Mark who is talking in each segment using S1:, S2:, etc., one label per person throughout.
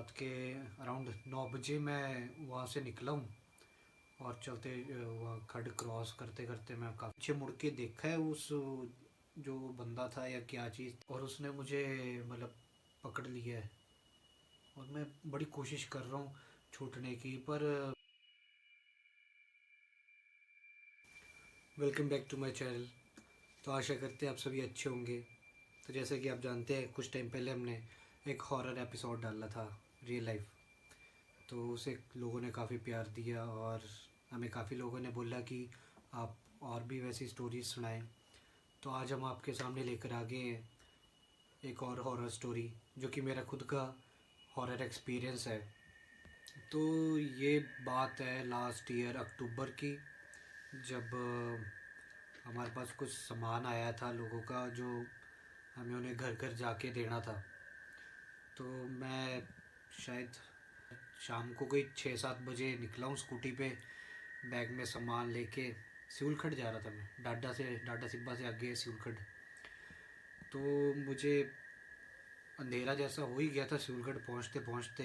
S1: रात के अराउंड 9 बजे मैं वहाँ से निकला हूँ। और चलते वहाँ खड क्रॉस करते करते मैं काफ़ी पीछे मुड़ के देखा है उस जो बंदा था या क्या चीज़, और उसने मुझे मतलब पकड़ लिया है। और मैं बड़ी कोशिश कर रहा हूँ छूटने की, पर welcome back to my channel. तो आशा करते हैं आप सभी अच्छे होंगे। तो जैसे कि आप जानते हैं, कुछ टाइम पहले हमने एक हॉरर एपिसोड डाला था, रियल लाइफ। तो उसे लोगों ने काफ़ी प्यार दिया और हमें काफ़ी लोगों ने बोला कि आप और भी वैसी स्टोरीज सुनाएं। तो आज हम आपके सामने लेकर आ गए हैं एक और हॉरर स्टोरी, जो कि मेरा खुद का हॉरर एक्सपीरियंस है। तो ये बात है लास्ट ईयर अक्टूबर की, जब हमारे पास कुछ सामान आया था लोगों का, जो हमें उन्हें घर घर जाके देना था। तो मैं शायद शाम को कोई 6-7 बजे निकला हूँ स्कूटी पे, बैग में सामान लेके। सिउलखट जा रहा था मैं, डाडा सिब्बा से आगे सिउलखट। तो मुझे अंधेरा जैसा हो ही गया था सिउलखट पहुँचते पहुँचते।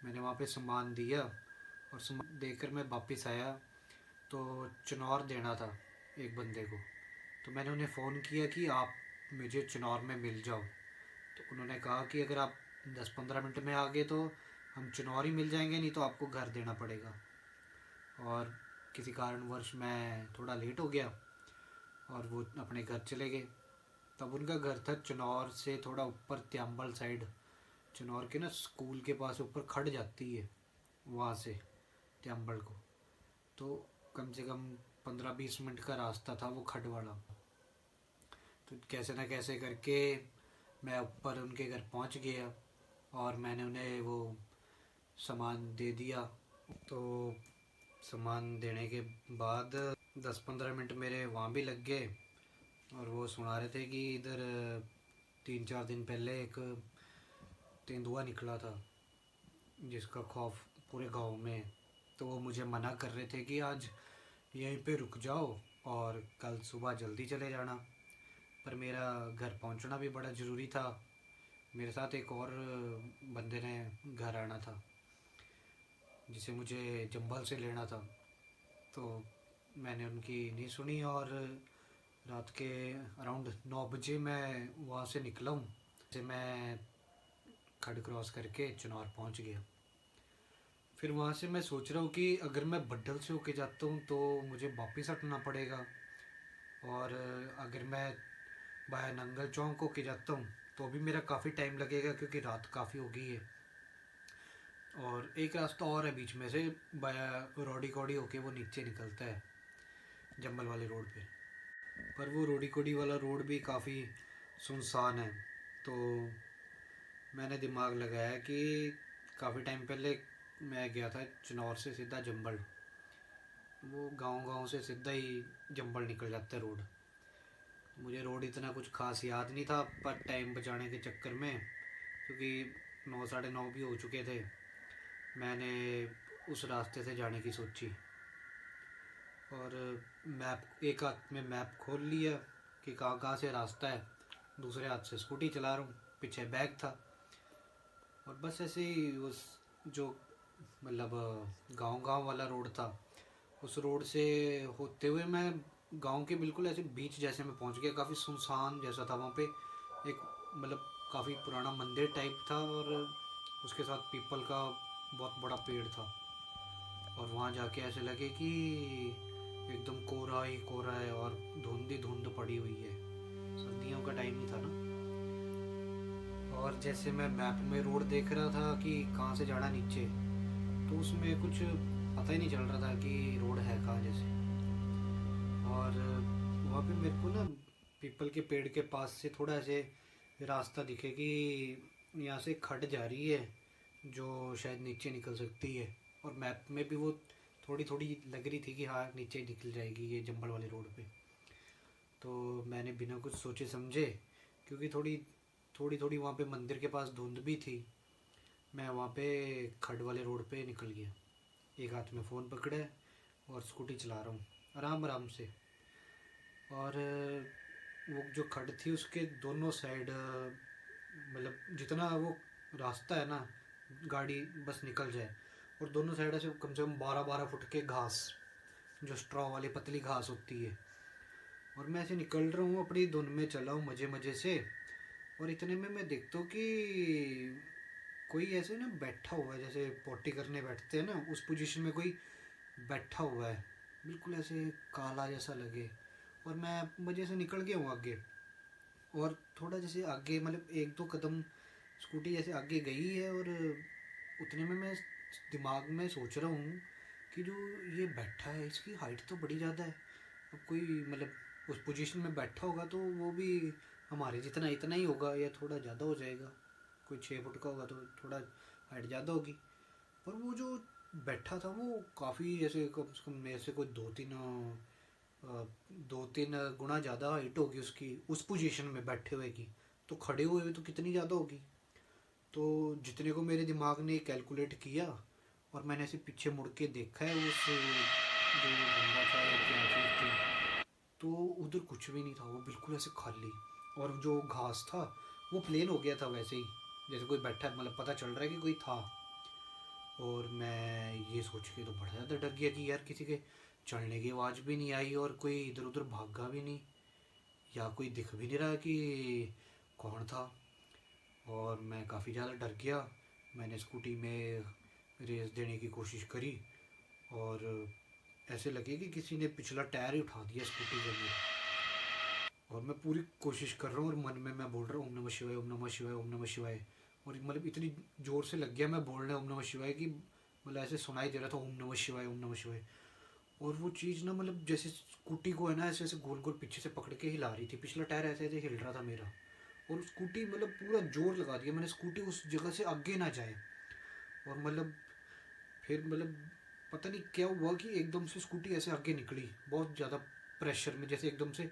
S1: मैंने वहाँ पे सामान दिया और सामान देकर मैं वापस आया। तो चिनौर देना था एक बंदे को। तो मैंने उन्हें फ़ोन किया कि आप मुझे चिनौर में मिल जाओ। तो उन्होंने कहा कि अगर आप 10-15 मिनट में आ गए तो हम चिनौर ही मिल जाएंगे, नहीं तो आपको घर देना पड़ेगा। और किसी कारणवश मैं थोड़ा लेट हो गया और वो अपने घर चले गए। तब उनका घर था चिनौर से थोड़ा ऊपर, त्याम्बल साइड। चिनौर के ना स्कूल के पास ऊपर खड़ जाती है वहाँ से त्याम्बल को। तो कम से कम 15-20 मिनट का रास्ता था वो खड वाला। तो कैसे ना कैसे करके मैं ऊपर उनके घर पहुँच गया और मैंने उन्हें वो सामान दे दिया। तो सामान देने के बाद 10-15 मिनट मेरे वहाँ भी लग गए। और वो सुना रहे थे कि इधर 3-4 दिन पहले एक तेंदुआ निकला था, जिसका खौफ पूरे गांव में है। तो वो मुझे मना कर रहे थे कि आज यहीं पे रुक जाओ और कल सुबह जल्दी चले जाना। पर मेरा घर पहुंचना भी बड़ा ज़रूरी था। मेरे साथ एक और बंदे ने घर आना था, जिसे मुझे जंबल से लेना था। तो मैंने उनकी नहीं सुनी और रात के अराउंड 9 बजे मैं वहाँ से निकला हूँ। जैसे मैं खड क्रॉस करके चिनौर पहुँच गया। फिर वहाँ से मैं सोच रहा हूँ कि अगर मैं बड्डल से होके जाता हूँ तो मुझे वापस हटना पड़ेगा। और अगर मैं बाया नंगल चौक होके जाता हूँ तो भी मेरा काफ़ी टाइम लगेगा, क्योंकि रात काफ़ी हो गई है। और एक रास्ता और है बीच में से, बाया रोडी कोडी होके वो नीचे निकलता है जंगल वाले रोड पे। पर वो रोडी कोडी वाला रोड भी काफ़ी सुनसान है। तो मैंने दिमाग लगाया कि काफ़ी टाइम पहले मैं गया था चिनौर से सीधा जंबल। वो गांव गांव से सीधा ही जंबल निकल जाता है रोड। मुझे रोड इतना कुछ खास याद नहीं था, पर टाइम बचाने के चक्कर में, क्योंकि 9, साढ़े 9 भी हो चुके थे, मैंने उस रास्ते से जाने की सोची। और मैप, एक हाथ में मैप खोल लिया कि कहाँ कहाँ से रास्ता है, दूसरे हाथ से स्कूटी चला रहा हूँ, पीछे बैग था। और बस ऐसे ही उस जो मतलब गांव गांव वाला रोड था, उस रोड से होते हुए मैं गांव के बिल्कुल ऐसे बीच जैसे में पहुंच गया। काफ़ी सुनसान जैसा था वहाँ पे। एक मतलब काफ़ी पुराना मंदिर टाइप था, और उसके साथ पीपल का बहुत बड़ा पेड़ था। और वहाँ जाके ऐसे लगे कि एकदम कोहरा ही कोहरा है और धुंध ही धुंध पड़ी हुई है। सर्दियों का टाइम ही था ना। और जैसे मैं मैप में रोड देख रहा था कि कहाँ से जाना नीचे, तो उसमें कुछ पता ही नहीं चल रहा था कि रोड है कहाँ जैसे। और वहाँ पे मेरे को ना पीपल के पेड़ के पास से थोड़ा ऐसे रास्ता दिखे कि यहाँ से खड जा रही है, जो शायद नीचे निकल सकती है। और मैप में भी वो थोड़ी थोड़ी लग रही थी कि हाँ नीचे निकल जाएगी ये जंगल वाले रोड पे। तो मैंने बिना कुछ सोचे समझे, क्योंकि थोड़ी थोड़ी थोड़ी वहाँ पे मंदिर के पास धुंध भी थी, मैं वहाँ पे खड वाले रोड पे निकल गया। एक हाथ में फ़ोन पकड़ा है और स्कूटी चला रहा हूँ आराम आराम से। और वो जो खड थी उसके दोनों साइड मतलब जितना वो रास्ता है ना, गाड़ी बस निकल जाए। और दोनों साइड से कम से कम 12-12 फुट के घास, जो स्ट्रॉ वाली पतली घास होती है। और मैं ऐसे निकल रहा हूँ, अपनी धुन में चला हूँ मज़े मज़े से। और इतने में मैं देखता हूँ कि कोई ऐसे ना बैठा हुआ है, जैसे पोटी करने बैठते हैं ना, उस पोजीशन में कोई बैठा हुआ है, बिल्कुल ऐसे काला जैसा लगे। और मैं मज़े से निकल गया हूँ आगे। और थोड़ा जैसे आगे, मतलब 1-2 कदम स्कूटी जैसे आगे गई है, और उतने में मैं दिमाग में सोच रहा हूँ कि जो ये बैठा है इसकी हाइट तो बड़ी ज़्यादा है। अब कोई मतलब उस पोजीशन में बैठा होगा तो वो भी हमारे जितना इतना ही होगा, या थोड़ा ज़्यादा हो जाएगा। कोई 6 फुट का होगा तो थोड़ा हाइट ज़्यादा होगी। पर वो जो बैठा था वो काफ़ी जैसे कम से कम मेरे से कोई 2-3 गुना ज़्यादा हाइट होगी उसकी, उस पोजीशन में बैठे हुए की। तो खड़े हुए तो कितनी ज़्यादा होगी। तो जितने को मेरे दिमाग ने कैलकुलेट किया, और मैंने ऐसे पीछे मुड़ के देखा है उस जो बंदा था या क्या चीज़ थी, तो उधर कुछ भी नहीं था, वो बिल्कुल ऐसे खाली। और जो घास था वो प्लेन हो गया था वैसे ही, जैसे कोई बैठा है, मतलब पता चल रहा है कि कोई था। और मैं ये सोच के तो बड़ा ज़्यादा डर गया कि यार किसी के चलने की आवाज़ भी नहीं आई, और कोई इधर उधर भागा भी नहीं, या कोई दिख भी नहीं रहा कि कौन था। और मैं काफ़ी ज़्यादा डर गया। मैंने स्कूटी में रेस देने की कोशिश करी, और ऐसे लगे कि किसी ने पिछला टायर ही उठा दिया स्कूटी के अंदर। और मैं पूरी कोशिश कर रहा हूँ, और मन में मैं बोल रहा हूँ ओम नमः शिवाय, ओम नमः शिवाय, ओम नमः शिवाय। और मतलब इतनी ज़ोर से लग गया मैं बोलने ओम नमः शिवाय कि मतलब ऐसे सुनाई दे रहा था ओम नमः शिवाय, ओम नमः शिवाय। और वो चीज़ ना, मतलब जैसे स्कूटी को है ना ऐसे ऐसे गोल गोल पीछे से पकड़ के हिला रही थी, पिछला टायर ऐसे ऐसे हिल रहा था मेरा। और स्कूटी मतलब पूरा जोर लगा दिया मैंने, स्कूटी उस जगह से आगे ना जाए। और मतलब फिर मतलब पता नहीं क्या हुआ कि एकदम से स्कूटी ऐसे आगे निकली बहुत ज़्यादा प्रेशर में, जैसे एकदम से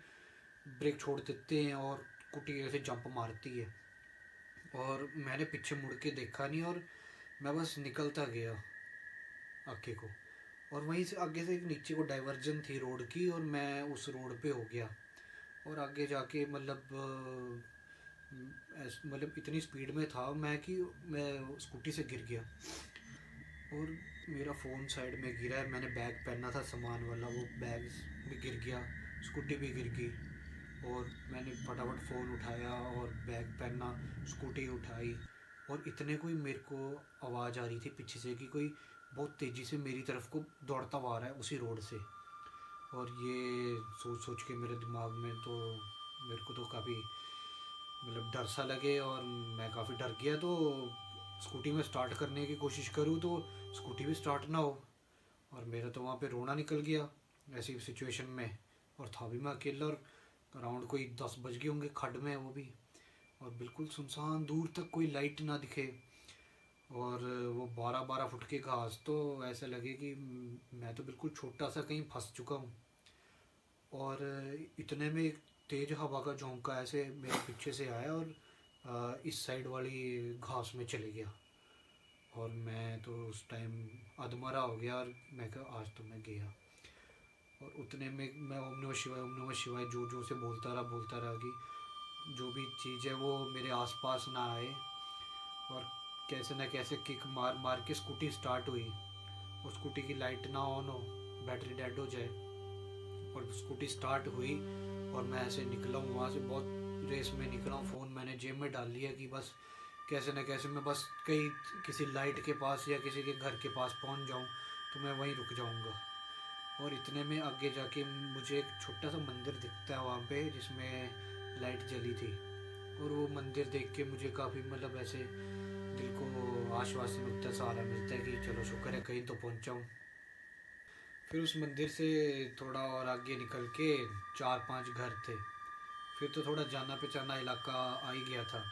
S1: ब्रेक छोड़ देते हैं और स्कूटी ऐसे जंप मारती है। और मैंने पीछे मुड़ के देखा नहीं, और मैं बस निकलता गया आगे को। और वहीं से आगे से एक नीचे को डाइवर्जन थी रोड की, और मैं उस रोड पे हो गया। और आगे जाके मतलब मतलब इतनी स्पीड में था मैं कि मैं स्कूटी से गिर गया। और मेरा फ़ोन साइड में गिरा है, मैंने बैग पहना था सामान वाला, वो बैग भी गिर गया, स्कूटी भी गिर गई। और मैंने फटाफट फ़ोन उठाया और बैग पहना, स्कूटी उठाई। और इतने कोई मेरे को आवाज़ आ रही थी पीछे से कि कोई बहुत तेज़ी से मेरी तरफ को दौड़ता हुआ आ रहा है उसी रोड से। और ये सोच सोच के मेरे दिमाग में तो मेरे को तो काफ़ी मतलब डर सा लगे, और मैं काफ़ी डर गया। तो स्कूटी में स्टार्ट करने की कोशिश करूँ तो स्कूटी भी स्टार्ट ना हो। और मेरा तो वहाँ पे रोना निकल गया ऐसी सिचुएशन में। और था भी मैं अकेला, और अराउंड कोई 10 बज गए होंगे, खड में है वो भी, और बिल्कुल सुनसान, दूर तक कोई लाइट ना दिखे। और वो 12-12 फुट के घास, तो ऐसा लगे कि मैं तो बिल्कुल छोटा सा कहीं फंस चुका हूँ। और इतने में एक तेज़ हवा का झोंका ऐसे मेरे पीछे से आया, और इस साइड वाली घास में चले गया। और मैं तो उस टाइम अधमरा हो गया, और मैं कहा आज तो मैं गया। और उतने में मैं ओम नमः शिवाय, ओम नमः शिवाय जोर जोर से बोलता रहा कि जो भी चीज़ है वो मेरे आसपास ना आए। और कैसे ना कैसे किक मार मार के स्कूटी स्टार्ट हुई, और स्कूटी की लाइट ना ऑन हो, बैटरी डेड हो जाए। और स्कूटी स्टार्ट हुई, और मैं ऐसे निकला हूँ वहाँ से, बहुत रेस में निकला हूँ। फ़ोन मैंने जेब में डाल लिया कि बस कैसे न कैसे मैं बस कहीं किसी लाइट के पास या किसी के घर के पास पहुँच जाऊँ, तो मैं वहीं रुक जाऊँगा। और इतने में आगे जाके मुझे एक छोटा सा मंदिर दिखता है वहाँ पे, जिसमें लाइट जली थी। और वो मंदिर देख के मुझे काफ़ी मतलब ऐसे दिल को आश्वासन मिलता है, सहारा मिलता है कि चलो शुक्र है कहीं तो पहुँचा हूँ। फिर उस मंदिर से थोड़ा और आगे निकल के 4-5 घर थे। फिर तो थोड़ा जाना पहचाना इलाका आ ही गया था।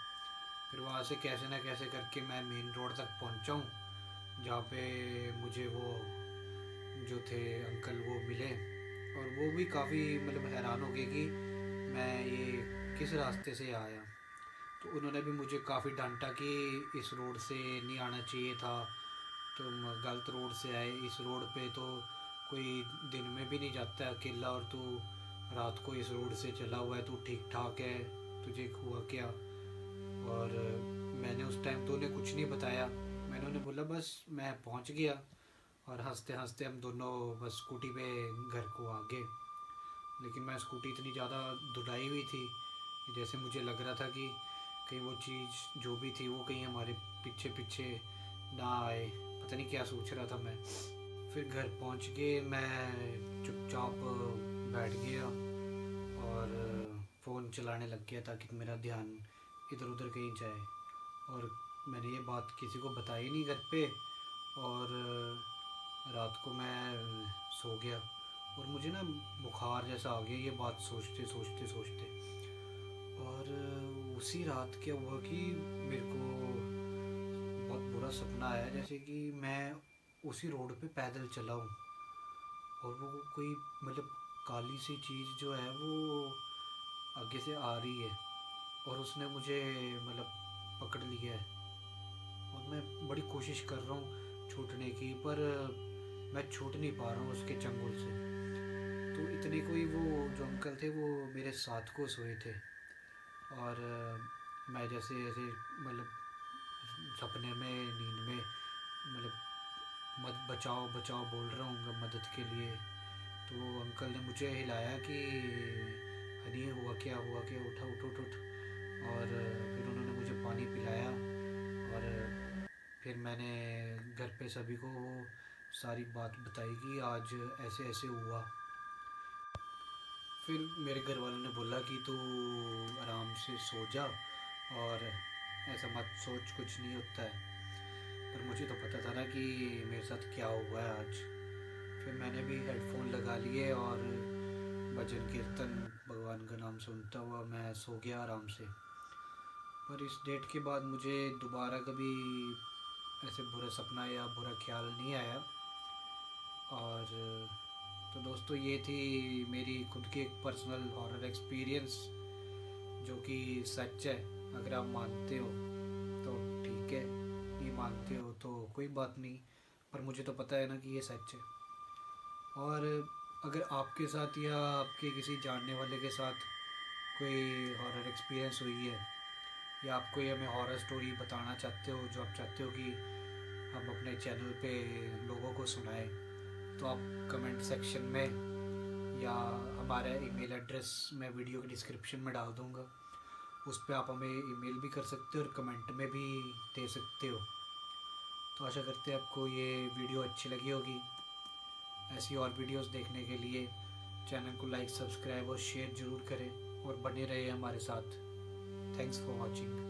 S1: फिर वहाँ से कैसे ना कैसे करके मैं मेन रोड तक पहुँचा हूँ, जहाँ पे मुझे वो जो थे अंकल वो मिले। और वो भी काफ़ी मतलब हैरान हो गए कि मैं ये किस रास्ते से आया। तो उन्होंने भी मुझे काफ़ी डांटा कि इस रोड से नहीं आना चाहिए था, तुम गलत रोड से आए। इस रोड पे तो कोई दिन में भी नहीं जाता है अकेला, और तू रात को इस रोड से चला हुआ है, तू ठीक ठाक है, तुझे हुआ क्या। और मैंने उस टाइम तो उन्हें कुछ नहीं बताया। मैंने उन्होंने बोला बस मैं पहुंच गया, और हंसते हंसते हम दोनों बस स्कूटी पे घर को आ गए। लेकिन मैं स्कूटी इतनी ज़्यादा धुलाई हुई थी कि जैसे मुझे लग रहा था कि कहीं वो चीज़ जो भी थी वो कहीं हमारे पीछे पीछे ना आए। पता नहीं क्या सोच रहा था मैं। फिर घर पहुंच के मैं चुपचाप बैठ गया और फ़ोन चलाने लग गया ताकि मेरा ध्यान इधर उधर कहीं जाए। और मैंने ये बात किसी को बताई नहीं घर पे। और रात को मैं सो गया और मुझे ना बुखार जैसा आ गया ये बात सोचते सोचते सोचते। और उसी रात क्या हुआ कि मेरे को बहुत बुरा सपना आया, जैसे कि मैं उसी रोड पे पैदल चला हूँ और वो कोई मतलब काली सी चीज़ जो है वो आगे से आ रही है और उसने मुझे मतलब पकड़ लिया है। और मैं बड़ी कोशिश कर रहा हूँ छूटने की, पर मैं छूट नहीं पा रहा हूँ उसके चंगुल से। तो इतने कोई वो जो अंकल थे वो मेरे साथ को सोए थे। और मैं जैसे ऐसे मतलब सपने में नींद में मतलब मत बचाओ बचाओ बोल रहा हूँ मदद के लिए। तो अंकल ने मुझे हिलाया कि हनी हुआ क्या, उठा उठ उठ उठ। और फिर उन्होंने मुझे पानी पिलाया। और फिर मैंने घर पे सभी को वो सारी बात बताई कि आज ऐसे ऐसे हुआ। फिर मेरे घर वालों ने बोला कि तू आराम से सो जा और ऐसा मत सोच, कुछ नहीं होता है। पर मुझे तो पता था ना कि मेरे साथ क्या हुआ है आज। फिर मैंने भी हेडफोन लगा लिए और भजन कीर्तन भगवान का नाम सुनता हुआ मैं सो गया आराम से। पर इस डेट के बाद मुझे दोबारा कभी ऐसे बुरा सपना या बुरा ख्याल नहीं आया। और तो दोस्तों ये थी मेरी खुद की एक पर्सनल हॉरर एक्सपीरियंस जो कि सच है। अगर आप मानते हो तो ठीक है, नहीं मानते हो तो कोई बात नहीं, पर मुझे तो पता है ना कि ये सच है। और अगर आपके साथ या आपके किसी जानने वाले के साथ कोई हॉरर एक्सपीरियंस हुई है या आप कोई हमें हॉरर स्टोरी बताना चाहते हो जो आप चाहते हो कि हम अपने चैनल पे लोगों को सुनाएं, तो आप कमेंट सेक्शन में या हमारा ईमेल एड्रेस मैं वीडियो के डिस्क्रिप्शन में डाल दूँगा, उस पर आप हमें ईमेल भी कर सकते हो और कमेंट में भी दे सकते हो। तो आशा करते हैं आपको ये वीडियो अच्छी लगी होगी। ऐसी और वीडियोस देखने के लिए चैनल को लाइक सब्सक्राइब और शेयर ज़रूर करें और बने रहे हमारे साथ। Thanks for watching.